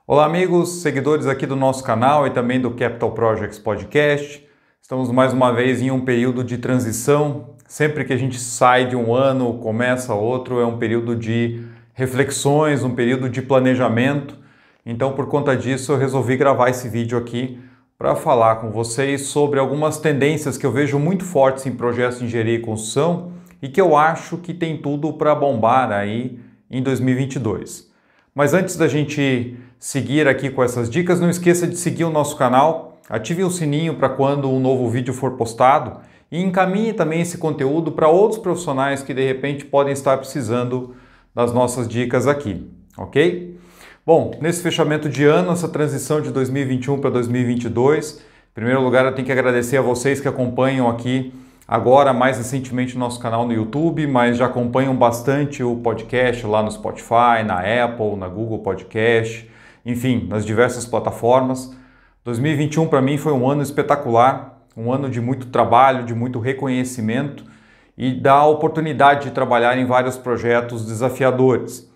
Olá amigos, seguidores aqui do nosso canal e também do Capital Projects Podcast. Estamos mais uma vez em um período de transição. Sempre que a gente sai de um ano, começa outro, é um período de reflexões, um período de planejamento. Então, por conta disso, eu resolvi gravar esse vídeo aqui para falar com vocês sobre algumas tendências que eu vejo muito fortes em projetos de engenharia e construção e que eu acho que tem tudo para bombar aí em 2022. Mas antes da gente seguir aqui com essas dicas, não esqueça de seguir o nosso canal, ative o sininho para quando um novo vídeo for postado e encaminhe também esse conteúdo para outros profissionais que de repente podem estar precisando das nossas dicas aqui, ok? Bom, nesse fechamento de ano, essa transição de 2021 para 2022, em primeiro lugar eu tenho que agradecer a vocês que acompanham aqui agora, mais recentemente, o nosso canal no YouTube, mas já acompanham bastante o podcast lá no Spotify, na Apple, na Google Podcast, enfim, nas diversas plataformas. 2021 para mim foi um ano espetacular, um ano de muito trabalho, de muito reconhecimento e da oportunidade de trabalhar em vários projetos desafiadores.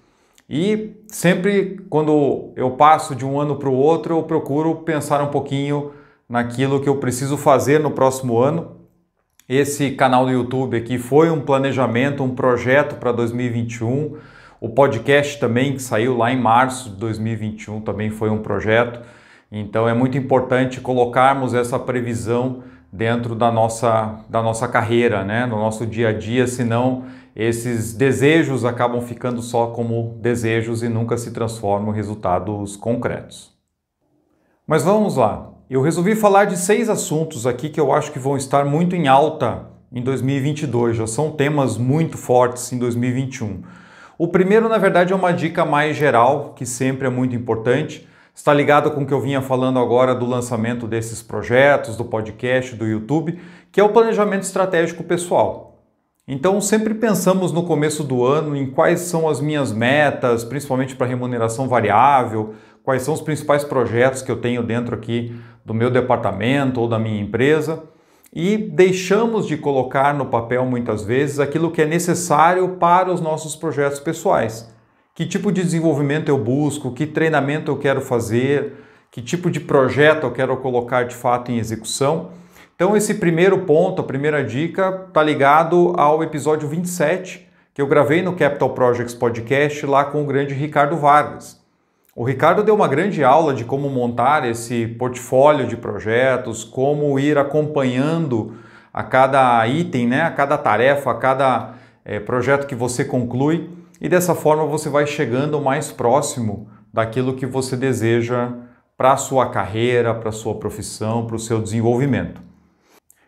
E sempre quando eu passo de um ano para o outro, eu procuro pensar um pouquinho naquilo que eu preciso fazer no próximo ano. Esse canal do YouTube aqui foi um planejamento, um projeto para 2021. O podcast também, que saiu lá em março de 2021, também foi um projeto. Então é muito importante colocarmos essa previsão dentro da nossa carreira, né? No nosso dia a dia, senão esses desejos acabam ficando só como desejos e nunca se transformam em resultados concretos. Mas vamos lá. Eu resolvi falar de 6 assuntos aqui que eu acho que vão estar muito em alta em 2022, já são temas muito fortes em 2021. O primeiro, na verdade, é uma dica mais geral, que sempre é muito importante, está ligado com o que eu vinha falando agora do lançamento desses projetos, do podcast, do YouTube, que é o planejamento estratégico pessoal. Então, sempre pensamos no começo do ano em quais são as minhas metas, principalmente para remuneração variável, quais são os principais projetos que eu tenho dentro aqui do meu departamento ou da minha empresa e deixamos de colocar no papel muitas vezes aquilo que é necessário para os nossos projetos pessoais. Que tipo de desenvolvimento eu busco, que treinamento eu quero fazer, que tipo de projeto eu quero colocar de fato em execução. Então esse primeiro ponto, a primeira dica, está ligado ao episódio 27 que eu gravei no Capital Projects Podcast lá com o grande Ricardo Vargas. O Ricardo deu uma grande aula de como montar esse portfólio de projetos, como ir acompanhando a cada item, né, a cada tarefa, a cada projeto que você conclui e dessa forma você vai chegando mais próximo daquilo que você deseja para a sua carreira, para a sua profissão, para o seu desenvolvimento.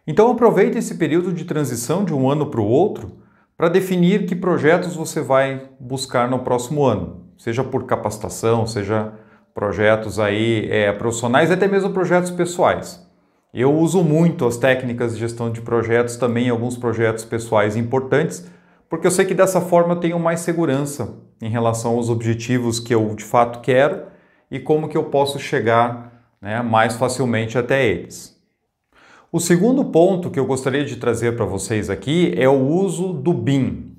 Então aproveite esse período de transição de um ano para o outro para definir que projetos você vai buscar no próximo ano. Seja por capacitação, seja projetos aí profissionais, até mesmo projetos pessoais. Eu uso muito as técnicas de gestão de projetos também em alguns projetos pessoais importantes, porque eu sei que dessa forma eu tenho mais segurança em relação aos objetivos que eu de fato quero e como que eu posso chegar, né, mais facilmente até eles. O segundo ponto que eu gostaria de trazer para vocês aqui é o uso do BIM,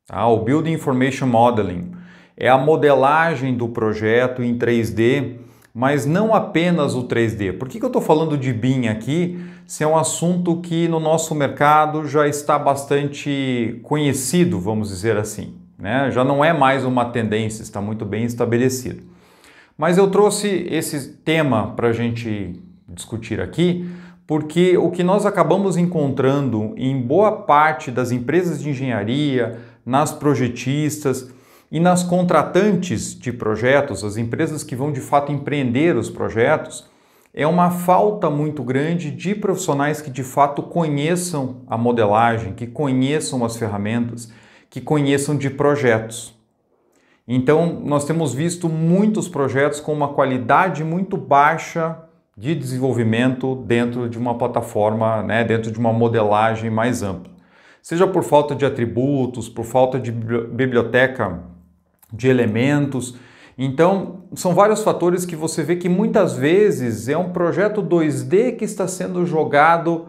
tá? O Building Information Modeling. É a modelagem do projeto em 3D, mas não apenas o 3D. Por que eu estou falando de BIM aqui, se é um assunto que no nosso mercado já está bastante conhecido, vamos dizer assim, né? Já não é mais uma tendência, está muito bem estabelecido. Mas eu trouxe esse tema para a gente discutir aqui, porque o que nós acabamos encontrando em boa parte das empresas de engenharia, nas projetistas e nas contratantes de projetos, as empresas que vão de fato empreender os projetos, é uma falta muito grande de profissionais que de fato conheçam a modelagem, que conheçam as ferramentas, que conheçam de projetos. Então, nós temos visto muitos projetos com uma qualidade muito baixa de desenvolvimento dentro de uma plataforma, né, dentro de uma modelagem mais ampla. Seja por falta de atributos, por falta de biblioteca de elementos. Então, são vários fatores que você vê que muitas vezes é um projeto 2D que está sendo jogado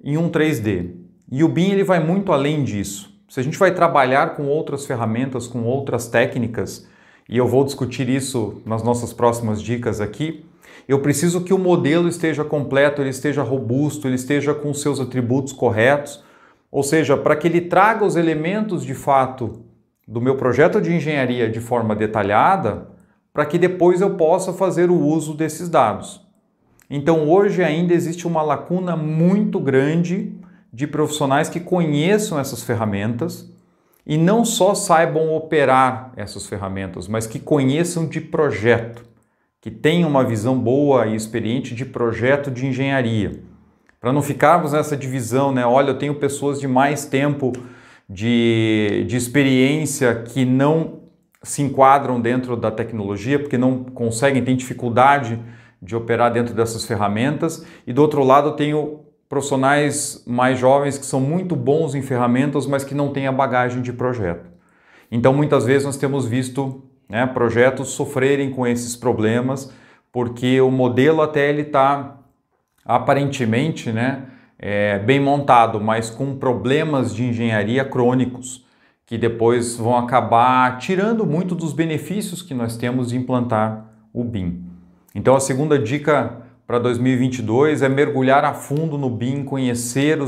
em um 3D. E o BIM ele vai muito além disso. Se a gente vai trabalhar com outras ferramentas, com outras técnicas, e eu vou discutir isso nas nossas próximas dicas aqui, eu preciso que o modelo esteja completo, ele esteja robusto, ele esteja com seus atributos corretos, ou seja, para que ele traga os elementos de fato do meu projeto de engenharia de forma detalhada, para que depois eu possa fazer o uso desses dados. Então hoje ainda existe uma lacuna muito grande de profissionais que conheçam essas ferramentas e não só saibam operar essas ferramentas, mas que conheçam de projeto, que tenham uma visão boa e experiente de projeto de engenharia. Para não ficarmos nessa divisão, né? Olha, eu tenho pessoas de mais tempo de experiência que não se enquadram dentro da tecnologia, porque não conseguem, têm dificuldade de operar dentro dessas ferramentas, e do outro lado eu tenho profissionais mais jovens que são muito bons em ferramentas, mas que não têm a bagagem de projeto. Então muitas vezes nós temos visto, né, projetos sofrerem com esses problemas, porque o modelo até ele está aparentemente, né, bem montado, mas com problemas de engenharia crônicos, que depois vão acabar tirando muito dos benefícios que nós temos de implantar o BIM. Então a segunda dica para 2022 é mergulhar a fundo no BIM, conhecer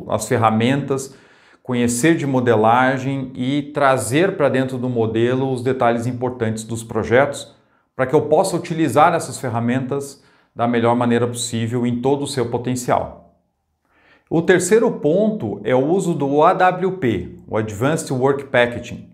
as ferramentas, conhecer de modelagem e trazer para dentro do modelo os detalhes importantes dos projetos, para que eu possa utilizar essas ferramentas da melhor maneira possível em todo o seu potencial. O terceiro ponto é o uso do AWP, o Advanced Work Packaging.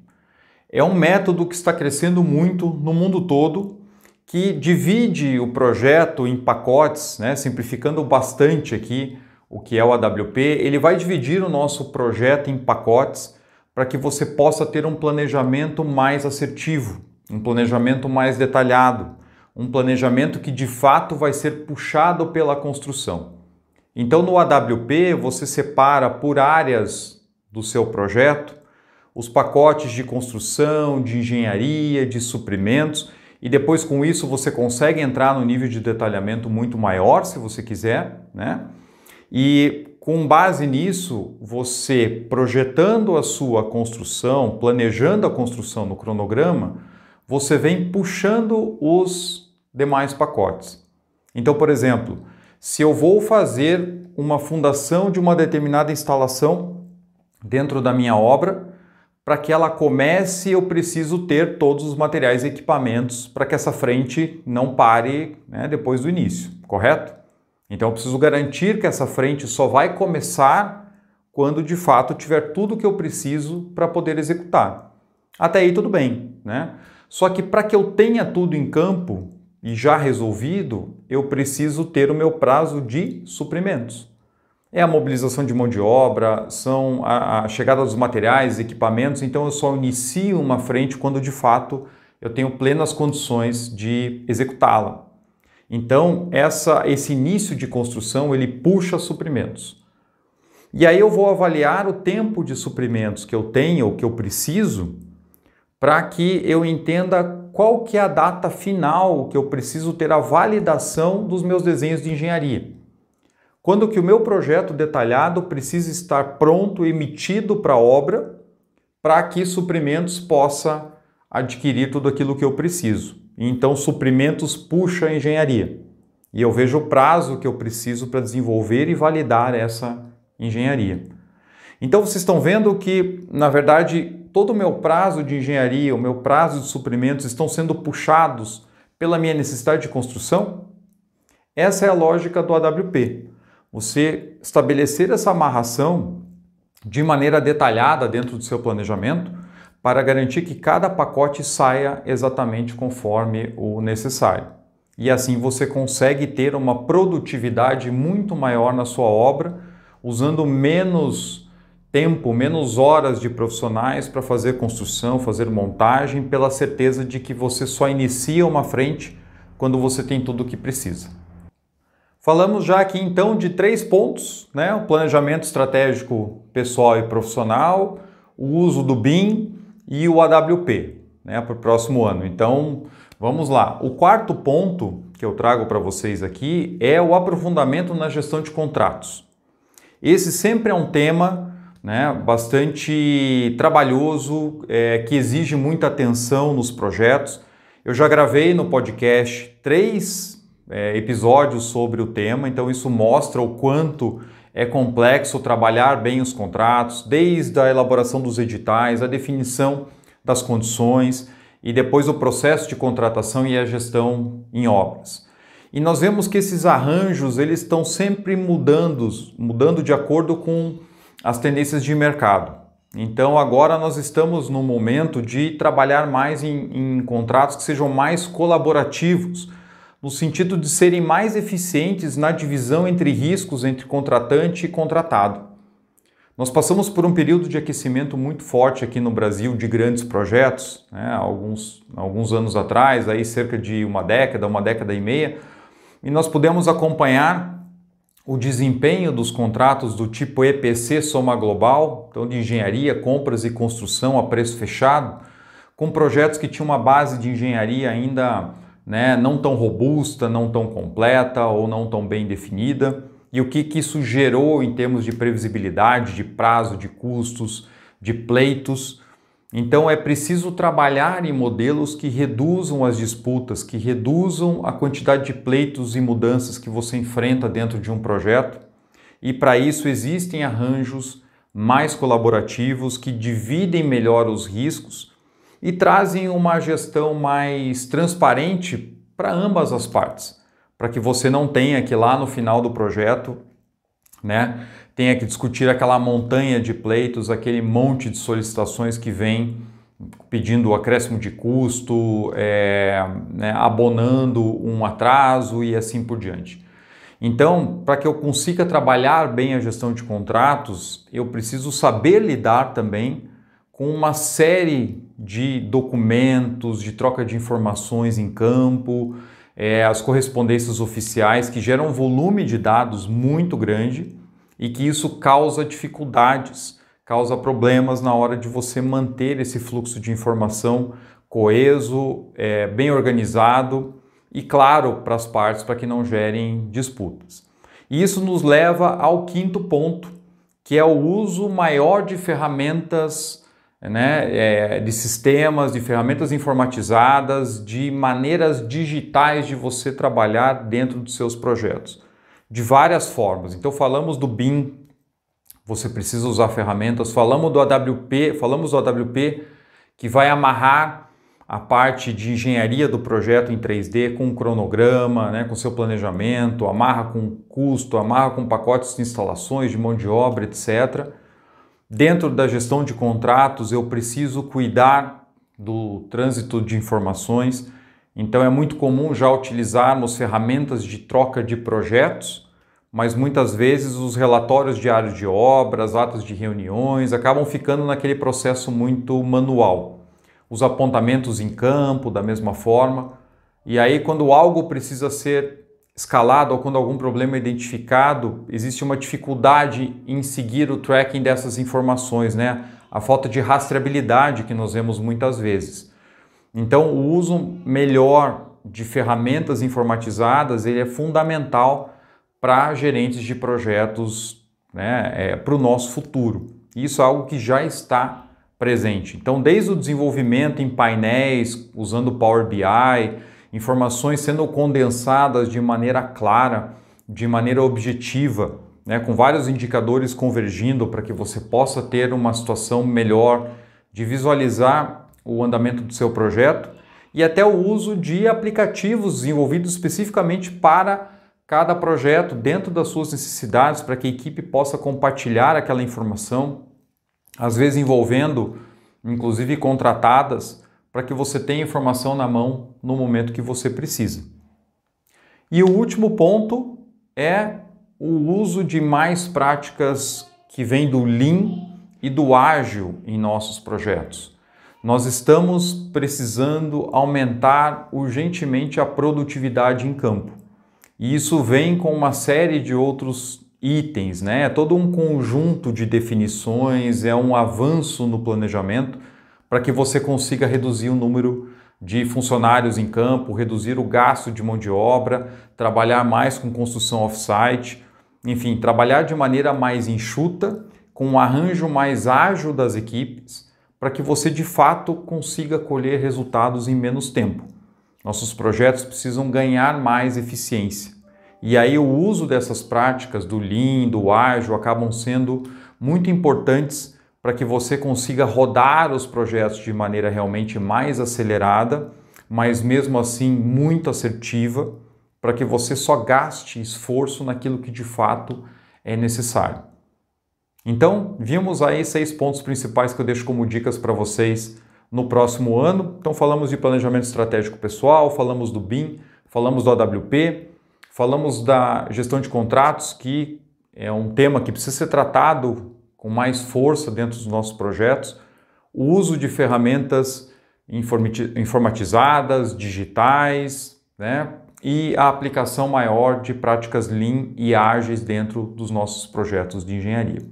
É um método que está crescendo muito no mundo todo, que divide o projeto em pacotes, né, simplificando bastante aqui o que é o AWP. Ele vai dividir o nosso projeto em pacotes para que você possa ter um planejamento mais assertivo, um planejamento mais detalhado, um planejamento que de fato vai ser puxado pela construção. Então no AWP você separa por áreas do seu projeto os pacotes de construção, de engenharia, de suprimentos, e depois com isso você consegue entrar no nível de detalhamento muito maior, se você quiser, né? E com base nisso, você projetando a sua construção, planejando a construção no cronograma, você vem puxando os demais pacotes. Então, por exemplo, se eu vou fazer uma fundação de uma determinada instalação dentro da minha obra, para que ela comece, eu preciso ter todos os materiais e equipamentos para que essa frente não pare, né, depois do início, correto? Então eu preciso garantir que essa frente só vai começar quando de fato tiver tudo que eu preciso para poder executar. Até aí tudo bem, né? Só que para que eu tenha tudo em campo e já resolvido, eu preciso ter o meu prazo de suprimentos. É a mobilização de mão de obra, são a chegada dos materiais, equipamentos, então eu só inicio uma frente quando de fato eu tenho plenas condições de executá-la. Então esse início de construção ele puxa suprimentos. E aí eu vou avaliar o tempo de suprimentos que eu tenho ou que eu preciso para que eu entenda qual que é a data final que eu preciso ter a validação dos meus desenhos de engenharia. Quando que o meu projeto detalhado precisa estar pronto, emitido para a obra, para que suprimentos possa adquirir tudo aquilo que eu preciso. Então, suprimentos puxa a engenharia. E eu vejo o prazo que eu preciso para desenvolver e validar essa engenharia. Então, vocês estão vendo que, na verdade, todo o meu prazo de engenharia, o meu prazo de suprimentos estão sendo puxados pela minha necessidade de construção? Essa é a lógica do AWP. Você estabelecer essa amarração de maneira detalhada dentro do seu planejamento para garantir que cada pacote saia exatamente conforme o necessário. E assim você consegue ter uma produtividade muito maior na sua obra, usando menos tempo, menos horas de profissionais para fazer construção, fazer montagem, pela certeza de que você só inicia uma frente quando você tem tudo o que precisa. Falamos já aqui então de 3 pontos, né? O planejamento estratégico pessoal e profissional, o uso do BIM e o AWP, né, para o próximo ano. Então vamos lá. O quarto ponto que eu trago para vocês aqui é o aprofundamento na gestão de contratos. Esse sempre é um tema né, bastante trabalhoso, que exige muita atenção nos projetos. Eu já gravei no podcast 3 episódios sobre o tema, então isso mostra o quanto é complexo trabalhar bem os contratos, desde a elaboração dos editais, a definição das condições e depois o processo de contratação e a gestão em obras. E nós vemos que esses arranjos eles estão sempre mudando de acordo com as tendências de mercado. Então agora nós estamos no momento de trabalhar mais em contratos que sejam mais colaborativos, no sentido de serem mais eficientes na divisão entre riscos entre contratante e contratado. Nós passamos por um período de aquecimento muito forte aqui no Brasil de grandes projetos, né, alguns anos atrás, aí cerca de uma década e meia, e nós pudemos acompanhar o desempenho dos contratos do tipo EPC Soma Global, então de engenharia, compras e construção a preço fechado, com projetos que tinham uma base de engenharia ainda, né, não tão robusta, não tão completa ou não tão bem definida. E o que isso gerou em termos de previsibilidade, de prazo, de custos, de pleitos. Então é preciso trabalhar em modelos que reduzam as disputas, que reduzam a quantidade de pleitos e mudanças que você enfrenta dentro de um projeto. E para isso existem arranjos mais colaborativos que dividem melhor os riscos e trazem uma gestão mais transparente para ambas as partes, para que você não tenha que lá no final do projeto, né, tenha que discutir aquela montanha de pleitos, aquele monte de solicitações que vem pedindo acréscimo de custo, né, abonando um atraso e assim por diante. Então, para que eu consiga trabalhar bem a gestão de contratos, eu preciso saber lidar também com uma série de documentos, de troca de informações em campo, as correspondências oficiais que geram um volume de dados muito grande e que isso causa dificuldades, causa problemas na hora de você manter esse fluxo de informação coeso, bem organizado e claro para as partes para que não gerem disputas. E isso nos leva ao quinto ponto, que é o uso maior de ferramentas, né, de sistemas, de ferramentas informatizadas, de maneiras digitais de você trabalhar dentro dos seus projetos, de várias formas. Então falamos do BIM, você precisa usar ferramentas, falamos do AWP que vai amarrar a parte de engenharia do projeto em 3D com um cronograma, né, com seu planejamento, amarra com custo, amarra com pacotes de instalações, de mão de obra, etc. Dentro da gestão de contratos, eu preciso cuidar do trânsito de informações, então é muito comum já utilizarmos ferramentas de troca de projetos, mas muitas vezes os relatórios diários de obras, atas de reuniões, acabam ficando naquele processo muito manual. Os apontamentos em campo, da mesma forma, e aí quando algo precisa ser escalado ou quando algum problema é identificado, existe uma dificuldade em seguir o tracking dessas informações, né? A falta de rastreabilidade que nós vemos muitas vezes. Então, o uso melhor de ferramentas informatizadas ele é fundamental para gerentes de projetos, né, para o nosso futuro. Isso é algo que já está presente. Então, desde o desenvolvimento em painéis, usando o Power BI, informações sendo condensadas de maneira clara, de maneira objetiva, né, com vários indicadores convergindo para que você possa ter uma situação melhor de visualizar o andamento do seu projeto e até o uso de aplicativos desenvolvidos especificamente para cada projeto dentro das suas necessidades para que a equipe possa compartilhar aquela informação, às vezes envolvendo inclusive contratadas, para que você tenha informação na mão no momento que você precisa. E o último ponto é o uso de mais práticas que vêm do Lean e do Ágil em nossos projetos. Nós estamos precisando aumentar urgentemente a produtividade em campo. E isso vem com uma série de outros itens, né? É todo um conjunto de definições, é um avanço no planejamento para que você consiga reduzir o número de funcionários em campo, reduzir o gasto de mão de obra, trabalhar mais com construção off-site, enfim, trabalhar de maneira mais enxuta, com um arranjo mais ágil das equipes, para que você de fato consiga colher resultados em menos tempo. Nossos projetos precisam ganhar mais eficiência. E aí o uso dessas práticas do Lean, do Ágil, acabam sendo muito importantes para que você consiga rodar os projetos de maneira realmente mais acelerada, mas mesmo assim muito assertiva, para que você só gaste esforço naquilo que de fato é necessário. Então, vimos aí 6 pontos principais que eu deixo como dicas para vocês no próximo ano. Então, falamos de planejamento estratégico pessoal, falamos do BIM, falamos do AWP, falamos da gestão de contratos, que é um tema que precisa ser tratado com mais força dentro dos nossos projetos, o uso de ferramentas informatizadas, digitais, né? E a aplicação maior de práticas Lean e ágeis dentro dos nossos projetos de engenharia.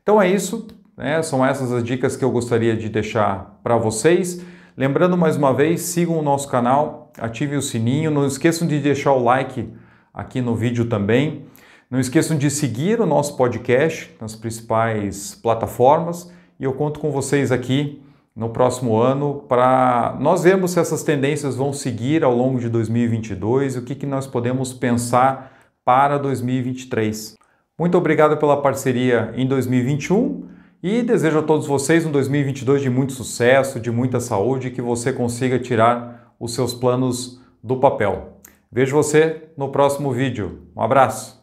Então é isso, né? São essas as dicas que eu gostaria de deixar para vocês. Lembrando mais uma vez, sigam o nosso canal, ativem o sininho, não esqueçam de deixar o like aqui no vídeo também. Não esqueçam de seguir o nosso podcast nas principais plataformas e eu conto com vocês aqui no próximo ano para nós vermos se essas tendências vão seguir ao longo de 2022 e o que nós podemos pensar para 2023. Muito obrigado pela parceria em 2021 e desejo a todos vocês um 2022 de muito sucesso, de muita saúde e que você consiga tirar os seus planos do papel. Vejo você no próximo vídeo. Um abraço!